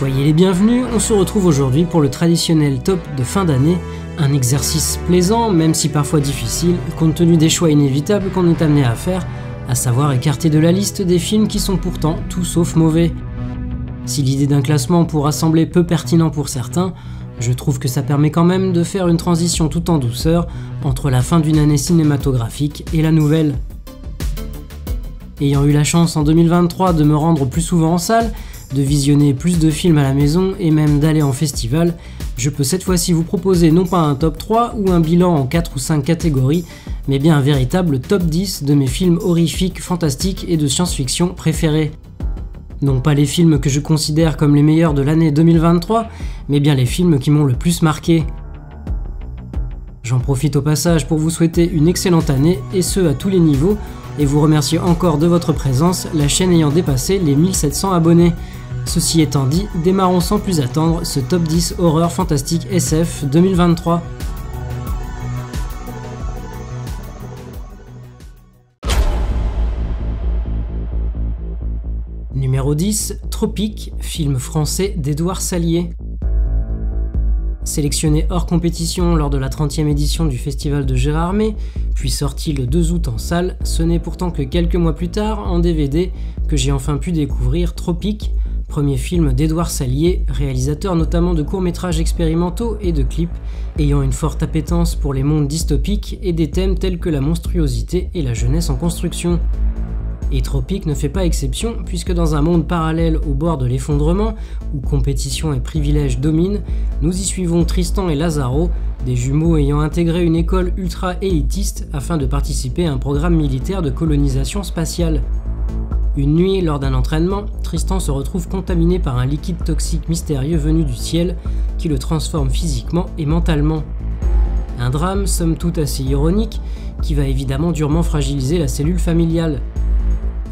Soyez les bienvenus, on se retrouve aujourd'hui pour le traditionnel top de fin d'année, un exercice plaisant même si parfois difficile compte tenu des choix inévitables qu'on est amené à faire, à savoir écarter de la liste des films qui sont pourtant tout sauf mauvais. Si l'idée d'un classement pourra sembler peu pertinent pour certains, je trouve que ça permet quand même de faire une transition tout en douceur entre la fin d'une année cinématographique et la nouvelle. Ayant eu la chance en 2023 de me rendre plus souvent en salle, de visionner plus de films à la maison et même d'aller en festival, je peux cette fois-ci vous proposer non pas un top 3 ou un bilan en 4 ou 5 catégories, mais bien un véritable top 10 de mes films horrifiques, fantastiques et de science-fiction préférés. Non pas les films que je considère comme les meilleurs de l'année 2023, mais bien les films qui m'ont le plus marqué. J'en profite au passage pour vous souhaiter une excellente année, et ce à tous les niveaux, et vous remercier encore de votre présence, la chaîne ayant dépassé les 1700 abonnés. Ceci étant dit, démarrons sans plus attendre ce top 10 horreur fantastique SF 2023. Numéro 10, Tropique, film français d'Édouard Salier. Sélectionné hors compétition lors de la 30e édition du Festival de Gérardmer, puis sorti le 2 août en salle, ce n'est pourtant que quelques mois plus tard, en DVD, que j'ai enfin pu découvrir Tropique, premier film d'Édouard Salier, réalisateur notamment de courts-métrages expérimentaux et de clips, ayant une forte appétence pour les mondes dystopiques et des thèmes tels que la monstruosité et la jeunesse en construction. Et Tropique ne fait pas exception, puisque dans un monde parallèle au bord de l'effondrement, où compétition et privilèges dominent, nous y suivons Tristan et Lazaro, des jumeaux ayant intégré une école ultra-élitiste afin de participer à un programme militaire de colonisation spatiale. Une nuit, lors d'un entraînement, Tristan se retrouve contaminé par un liquide toxique mystérieux venu du ciel, qui le transforme physiquement et mentalement. Un drame, somme toute assez ironique, qui va évidemment durement fragiliser la cellule familiale.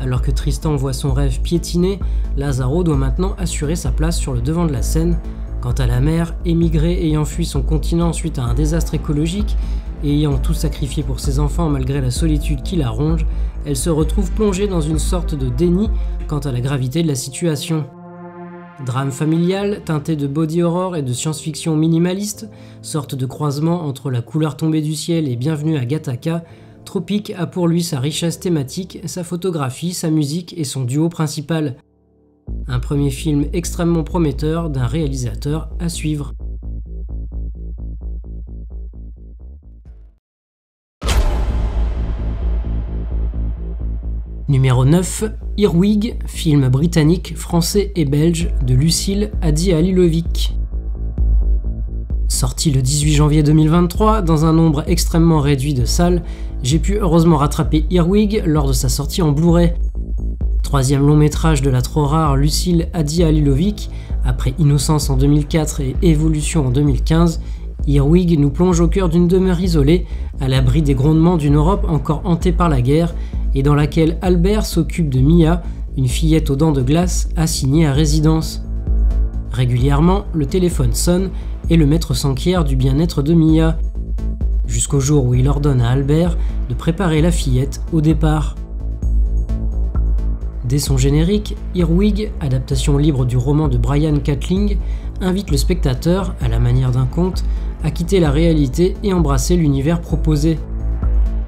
Alors que Tristan voit son rêve piétiner, Lazaro doit maintenant assurer sa place sur le devant de la scène. Quant à la mère, émigrée ayant fui son continent suite à un désastre écologique et ayant tout sacrifié pour ses enfants malgré la solitude qui la ronge, elle se retrouve plongée dans une sorte de déni quant à la gravité de la situation. Drame familial, teinté de body horror et de science-fiction minimaliste, sorte de croisement entre La couleur tombée du ciel et Bienvenue à Gattaca, Tropique a pour lui sa richesse thématique, sa photographie, sa musique et son duo principal. Un premier film extrêmement prometteur d'un réalisateur à suivre. Numéro 9, Earwig, film britannique, français et belge de Lucille Hadi-Halilovic. Sorti le 18 janvier 2023, dans un nombre extrêmement réduit de salles, j'ai pu heureusement rattraper Earwig lors de sa sortie en Blu-ray. Troisième long métrage de la trop rare Lucille Hadi-Halilovic, après Innocence en 2004 et Évolution en 2015, Earwig nous plonge au cœur d'une demeure isolée, à l'abri des grondements d'une Europe encore hantée par la guerre, et dans laquelle Albert s'occupe de Mia, une fillette aux dents de glace assignée à résidence. Régulièrement, le téléphone sonne et le maître s'enquiert du bien-être de Mia, jusqu'au jour où il ordonne à Albert de préparer la fillette au départ. Dès son générique, Earwig, adaptation libre du roman de Brian Catling, invite le spectateur, à la manière d'un conte, à quitter la réalité et embrasser l'univers proposé.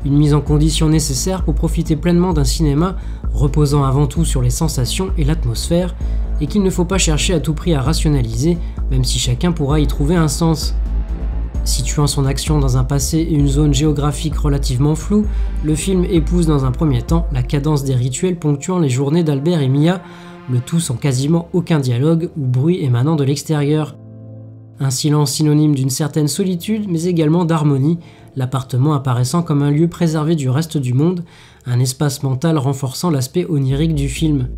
Une mise en condition nécessaire pour profiter pleinement d'un cinéma reposant avant tout sur les sensations et l'atmosphère, et qu'il ne faut pas chercher à tout prix à rationaliser, même si chacun pourra y trouver un sens. Situant son action dans un passé et une zone géographique relativement floue, le film épouse dans un premier temps la cadence des rituels ponctuant les journées d'Albert et Mia, le tout sans quasiment aucun dialogue ou bruit émanant de l'extérieur. Un silence synonyme d'une certaine solitude, mais également d'harmonie, l'appartement apparaissant comme un lieu préservé du reste du monde, un espace mental renforçant l'aspect onirique du film.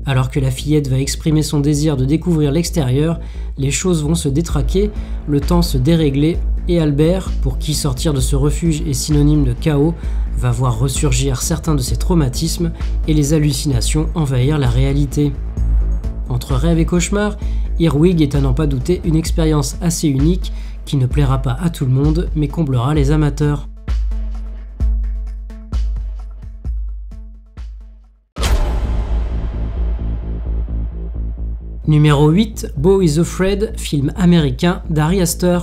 Alors que la fillette va exprimer son désir de découvrir l'extérieur, les choses vont se détraquer, le temps se dérégler, et Albert, pour qui sortir de ce refuge est synonyme de chaos, va voir ressurgir certains de ses traumatismes et les hallucinations envahir la réalité. Entre rêve et cauchemar, Earwig est à n'en pas douter une expérience assez unique qui ne plaira pas à tout le monde mais comblera les amateurs. Numéro 8, Beau is Afraid, film américain d'Ari Aster.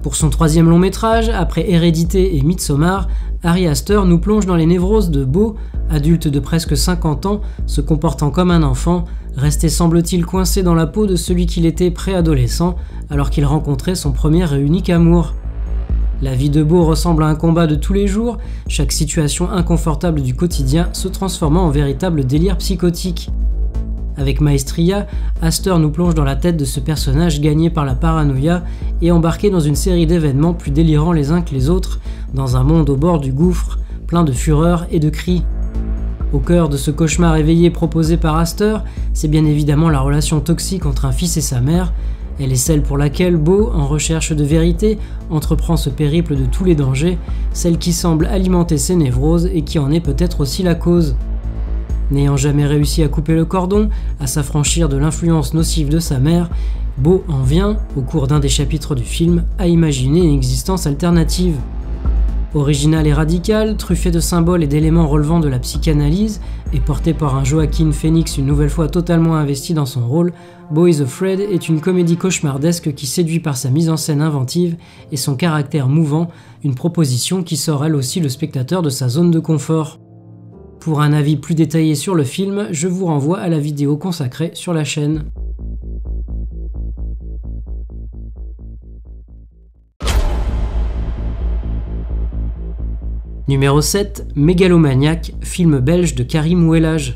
Pour son troisième long métrage, après Hérédité et Midsommar, Ari Aster nous plonge dans les névroses de Beau, adulte de presque 50 ans, se comportant comme un enfant, resté semble-t-il coincé dans la peau de celui qu'il était préadolescent, alors qu'il rencontrait son premier et unique amour. La vie de Beau ressemble à un combat de tous les jours, chaque situation inconfortable du quotidien se transformant en véritable délire psychotique. Avec maestria, Aster nous plonge dans la tête de ce personnage gagné par la paranoïa et embarqué dans une série d'événements plus délirants les uns que les autres, dans un monde au bord du gouffre, plein de fureur et de cris. Au cœur de ce cauchemar éveillé proposé par Aster, c'est bien évidemment la relation toxique entre un fils et sa mère. Elle est celle pour laquelle Beau, en recherche de vérité, entreprend ce périple de tous les dangers, celle qui semble alimenter ses névroses et qui en est peut-être aussi la cause. N'ayant jamais réussi à couper le cordon, à s'affranchir de l'influence nocive de sa mère, Beau en vient, au cours d'un des chapitres du film, à imaginer une existence alternative. Original et radical, truffé de symboles et d'éléments relevant de la psychanalyse, et porté par un Joaquin Phoenix une nouvelle fois totalement investi dans son rôle, Beau is Afraid est une comédie cauchemardesque qui séduit par sa mise en scène inventive et son caractère mouvant, une proposition qui sort elle aussi le spectateur de sa zone de confort. Pour un avis plus détaillé sur le film, je vous renvoie à la vidéo consacrée sur la chaîne. Numéro 7, Mégalomaniac, film belge de Karim Ouelaj.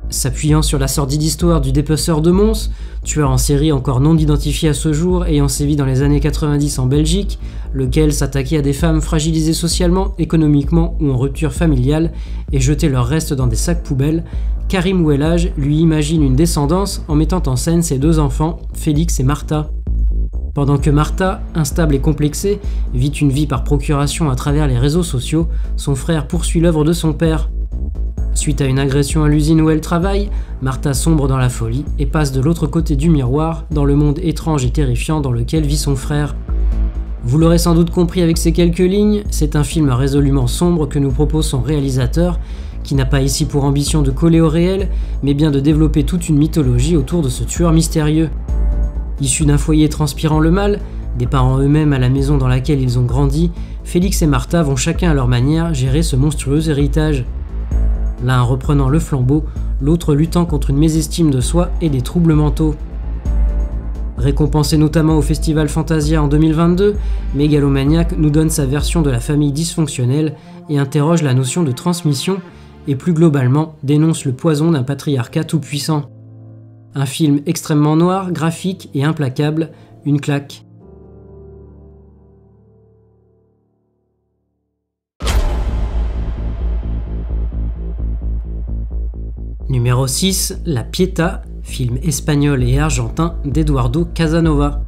S'appuyant sur la sordide histoire du dépeceur de Mons, tueur en série encore non identifié à ce jour ayant sévi dans les années 90 en Belgique, lequel s'attaquait à des femmes fragilisées socialement, économiquement ou en rupture familiale et jetait leurs restes dans des sacs poubelles, Karim Ouelaj lui imagine une descendance en mettant en scène ses deux enfants, Félix et Martha. Pendant que Martha, instable et complexée, vit une vie par procuration à travers les réseaux sociaux, son frère poursuit l'œuvre de son père. Suite à une agression à l'usine où elle travaille, Martha sombre dans la folie et passe de l'autre côté du miroir, dans le monde étrange et terrifiant dans lequel vit son frère. Vous l'aurez sans doute compris avec ces quelques lignes, c'est un film résolument sombre que nous propose son réalisateur, qui n'a pas ici pour ambition de coller au réel, mais bien de développer toute une mythologie autour de ce tueur mystérieux. Issus d'un foyer transpirant le mal, des parents eux-mêmes à la maison dans laquelle ils ont grandi, Félix et Martha vont chacun à leur manière gérer ce monstrueux héritage. L'un reprenant le flambeau, l'autre luttant contre une mésestime de soi et des troubles mentaux. Récompensé notamment au Festival Fantasia en 2022, Mégalomaniac nous donne sa version de la famille dysfonctionnelle et interroge la notion de transmission et plus globalement dénonce le poison d'un patriarcat tout-puissant. Un film extrêmement noir, graphique et implacable, une claque. Numéro 6, La Pietà, film espagnol et argentin d'Eduardo Casanova.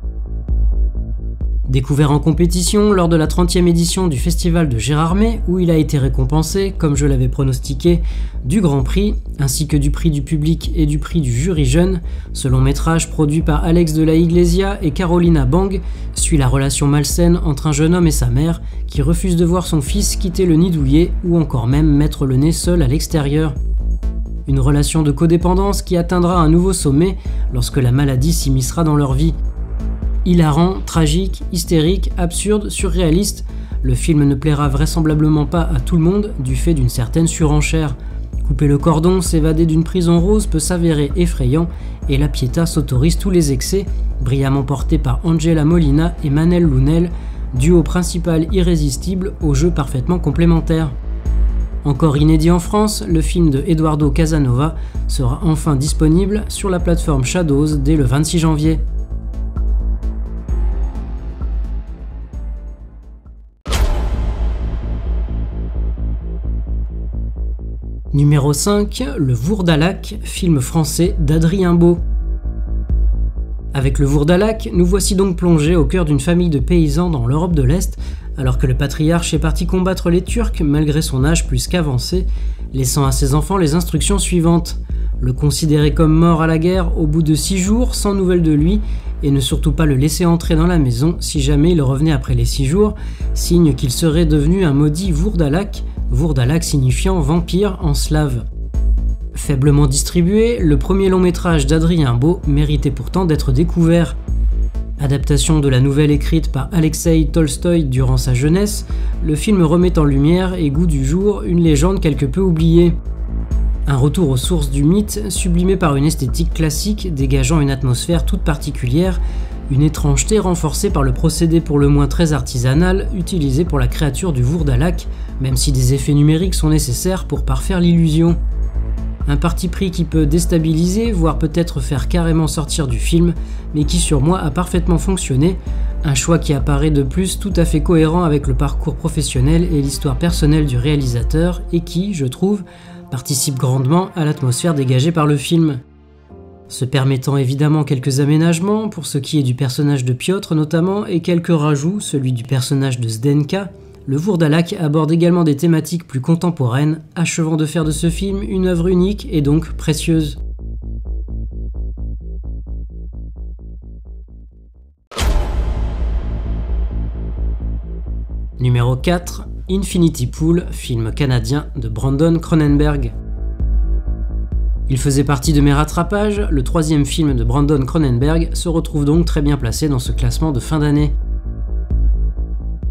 Découvert en compétition lors de la 30e édition du Festival de Gérardmer, où il a été récompensé, comme je l'avais pronostiqué, du Grand Prix, ainsi que du prix du public et du prix du jury jeune, ce long métrage produit par Alex de la Iglesia et Carolina Bang suit la relation malsaine entre un jeune homme et sa mère, qui refuse de voir son fils quitter le nid douillet ou encore même mettre le nez seul à l'extérieur. Une relation de codépendance qui atteindra un nouveau sommet lorsque la maladie s'immiscera dans leur vie. Hilarant, tragique, hystérique, absurde, surréaliste, le film ne plaira vraisemblablement pas à tout le monde du fait d'une certaine surenchère. Couper le cordon, s'évader d'une prison rose peut s'avérer effrayant et La Pietà s'autorise tous les excès, brillamment porté par Angela Molina et Manel Lunel, duo principal irrésistible aux jeux parfaitement complémentaires. Encore inédit en France, le film de Eduardo Casanova sera enfin disponible sur la plateforme Shadows dès le 26 janvier. Numéro 5, Le Vourdalac, film français d'Adrien Beau. Avec Le Vourdalac, nous voici donc plongés au cœur d'une famille de paysans dans l'Europe de l'Est, alors que le patriarche est parti combattre les Turcs malgré son âge plus qu'avancé, laissant à ses enfants les instructions suivantes. Le considérer comme mort à la guerre au bout de 6 jours sans nouvelles de lui, et ne surtout pas le laisser entrer dans la maison si jamais il revenait après les 6 jours, signe qu'il serait devenu un maudit Vourdalac, Vourdalac signifiant vampire en slave. Faiblement distribué, le premier long métrage d'Adrien Beau méritait pourtant d'être découvert. Adaptation de la nouvelle écrite par Alexeï Tolstoï durant sa jeunesse, le film remet en lumière et goût du jour une légende quelque peu oubliée. Un retour aux sources du mythe, sublimé par une esthétique classique dégageant une atmosphère toute particulière, une étrangeté renforcée par le procédé pour le moins très artisanal utilisé pour la créature du Vourdalak, même si des effets numériques sont nécessaires pour parfaire l'illusion. Un parti pris qui peut déstabiliser, voire peut-être faire carrément sortir du film, mais qui sur moi a parfaitement fonctionné, un choix qui apparaît de plus tout à fait cohérent avec le parcours professionnel et l'histoire personnelle du réalisateur et qui, je trouve, participe grandement à l'atmosphère dégagée par le film. Se permettant évidemment quelques aménagements, pour ce qui est du personnage de Piotr notamment, et quelques rajouts, celui du personnage de Zdenka, le Vourdalak aborde également des thématiques plus contemporaines, achevant de faire de ce film une œuvre unique et donc précieuse. Numéro 4, Infinity Pool, film canadien de Brandon Cronenberg. Il faisait partie de mes rattrapages, le troisième film de Brandon Cronenberg se retrouve donc très bien placé dans ce classement de fin d'année.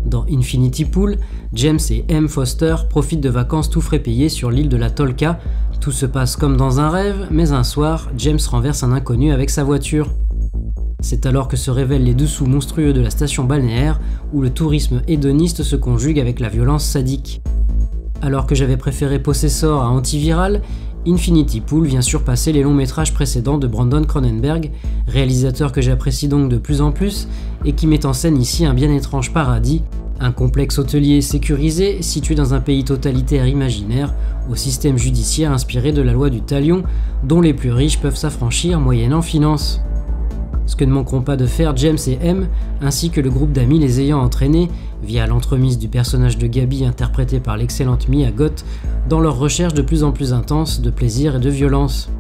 Dans Infinity Pool, James et M. Foster profitent de vacances tout frais payées sur l'île de la Tolka. Tout se passe comme dans un rêve, mais un soir, James renverse un inconnu avec sa voiture. C'est alors que se révèlent les dessous monstrueux de la station balnéaire, où le tourisme hédoniste se conjugue avec la violence sadique. Alors que j'avais préféré Possessor à Antiviral, Infinity Pool vient surpasser les longs métrages précédents de Brandon Cronenberg, réalisateur que j'apprécie donc de plus en plus, et qui met en scène ici un bien étrange paradis, un complexe hôtelier sécurisé situé dans un pays totalitaire imaginaire, au système judiciaire inspiré de la loi du talion, dont les plus riches peuvent s'affranchir moyennant finance. Ce que ne manqueront pas de faire James et M, ainsi que le groupe d'amis les ayant entraînés, via l'entremise du personnage de Gabi interprété par l'excellente Mia Goth, dans leur recherche de plus en plus intense de plaisir et de violence.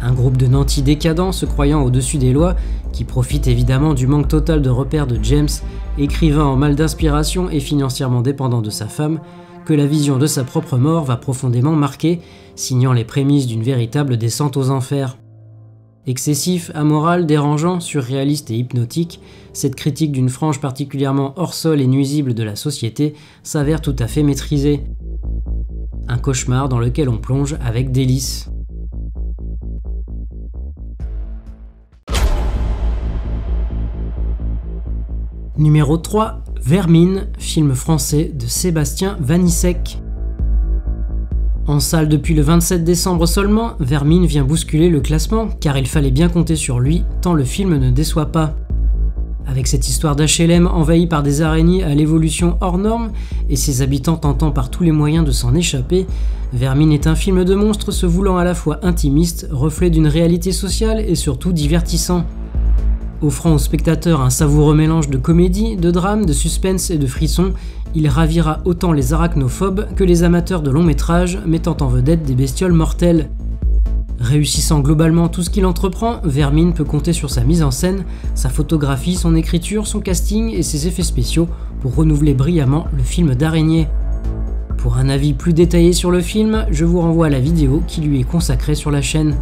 Un groupe de nantis décadents se croyant au-dessus des lois, qui profite évidemment du manque total de repères de James, écrivain en mal d'inspiration et financièrement dépendant de sa femme, que la vision de sa propre mort va profondément marquer, signant les prémices d'une véritable descente aux enfers. Excessif, amoral, dérangeant, surréaliste et hypnotique, cette critique d'une frange particulièrement hors sol et nuisible de la société s'avère tout à fait maîtrisée. Un cauchemar dans lequel on plonge avec délice. Numéro 3, Vermine, film français de Sébastien Vanissek. En salle depuis le 27 décembre seulement, Vermine vient bousculer le classement car il fallait bien compter sur lui tant le film ne déçoit pas. Avec cette histoire d'HLM envahie par des araignées à l'évolution hors norme et ses habitants tentant par tous les moyens de s'en échapper, Vermine est un film de monstre se voulant à la fois intimiste, reflet d'une réalité sociale et surtout divertissant. Offrant au spectateur un savoureux mélange de comédie, de drame, de suspense et de frissons, il ravira autant les arachnophobes que les amateurs de long métrage mettant en vedette des bestioles mortelles. Réussissant globalement tout ce qu'il entreprend, Vermine peut compter sur sa mise en scène, sa photographie, son écriture, son casting et ses effets spéciaux pour renouveler brillamment le film d'araignée. Pour un avis plus détaillé sur le film, je vous renvoie à la vidéo qui lui est consacrée sur la chaîne.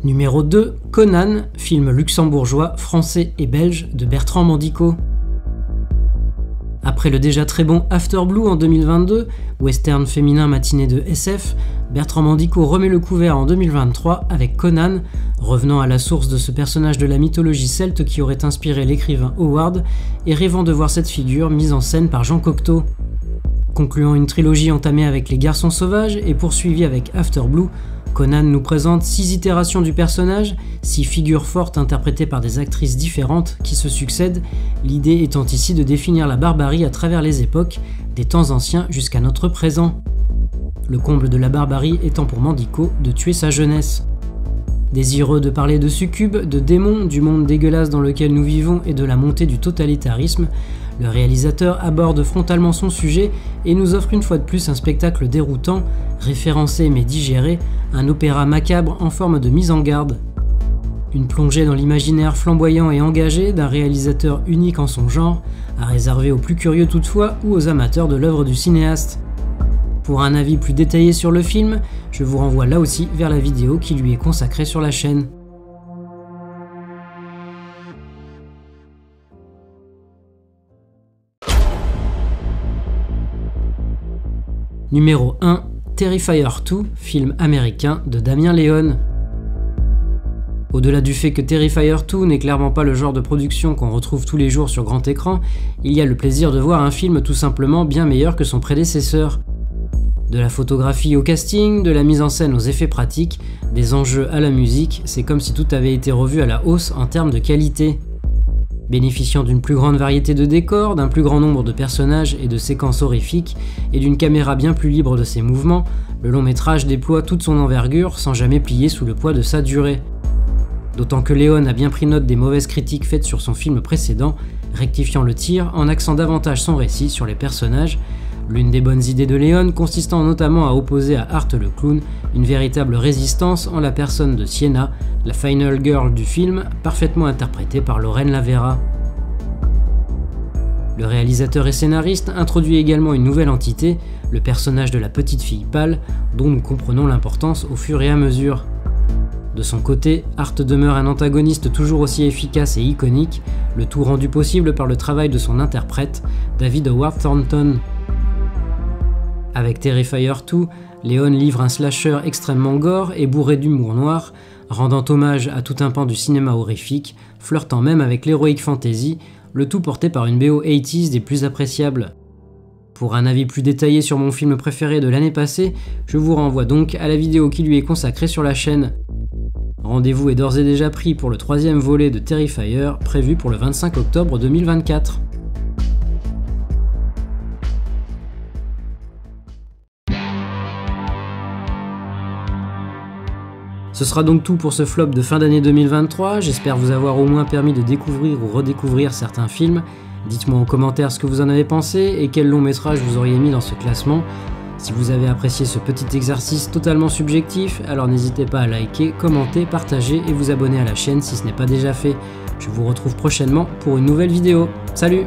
Numéro 2, Conan, film luxembourgeois, français et belge de Bertrand Mandico. Après le déjà très bon After Blue en 2022, western féminin matiné de SF, Bertrand Mandico remet le couvert en 2023 avec Conan, revenant à la source de ce personnage de la mythologie celte qui aurait inspiré l'écrivain Howard et rêvant de voir cette figure mise en scène par Jean Cocteau. Concluant une trilogie entamée avec Les Garçons Sauvages et poursuivie avec After Blue, Conan nous présente 6 itérations du personnage, 6 figures fortes interprétées par des actrices différentes qui se succèdent, l'idée étant ici de définir la barbarie à travers les époques, des temps anciens jusqu'à notre présent. Le comble de la barbarie étant pour Mandico de tuer sa jeunesse. Désireux de parler de succubes, de démons, du monde dégueulasse dans lequel nous vivons et de la montée du totalitarisme, le réalisateur aborde frontalement son sujet et nous offre une fois de plus un spectacle déroutant, référencé mais digéré, un opéra macabre en forme de mise en garde. Une plongée dans l'imaginaire flamboyant et engagé d'un réalisateur unique en son genre, à réserver aux plus curieux toutefois ou aux amateurs de l'œuvre du cinéaste. Pour un avis plus détaillé sur le film, je vous renvoie là aussi vers la vidéo qui lui est consacrée sur la chaîne. Numéro 1, Terrifier 2, film américain de Damien Leone. Au-delà du fait que Terrifier 2 n'est clairement pas le genre de production qu'on retrouve tous les jours sur grand écran, il y a le plaisir de voir un film tout simplement bien meilleur que son prédécesseur. De la photographie au casting, de la mise en scène aux effets pratiques, des enjeux à la musique, c'est comme si tout avait été revu à la hausse en termes de qualité. Bénéficiant d'une plus grande variété de décors, d'un plus grand nombre de personnages et de séquences horrifiques, et d'une caméra bien plus libre de ses mouvements, le long métrage déploie toute son envergure sans jamais plier sous le poids de sa durée. D'autant que Leone a bien pris note des mauvaises critiques faites sur son film précédent, rectifiant le tir en axant davantage son récit sur les personnages, l'une des bonnes idées de Leone consistant notamment à opposer à Art le clown une véritable résistance en la personne de Sienna, la final girl du film, parfaitement interprétée par Lorraine Lavera. Le réalisateur et scénariste introduit également une nouvelle entité, le personnage de la petite fille pâle, dont nous comprenons l'importance au fur et à mesure. De son côté, Art demeure un antagoniste toujours aussi efficace et iconique, le tout rendu possible par le travail de son interprète, David Howard Thornton. Avec Terrifier 2, Leone livre un slasher extrêmement gore et bourré d'humour noir, rendant hommage à tout un pan du cinéma horrifique, flirtant même avec l'heroic fantasy, le tout porté par une BO 80s des plus appréciables. Pour un avis plus détaillé sur mon film préféré de l'année passée, je vous renvoie donc à la vidéo qui lui est consacrée sur la chaîne. Rendez-vous est d'ores et déjà pris pour le 3e volet de Terrifier, prévu pour le 25 octobre 2024. Ce sera donc tout pour ce flop de fin d'année 2023, j'espère vous avoir au moins permis de découvrir ou redécouvrir certains films. Dites-moi en commentaire ce que vous en avez pensé et quel long métrage vous auriez mis dans ce classement. Si vous avez apprécié ce petit exercice totalement subjectif, alors n'hésitez pas à liker, commenter, partager et vous abonner à la chaîne si ce n'est pas déjà fait. Je vous retrouve prochainement pour une nouvelle vidéo. Salut!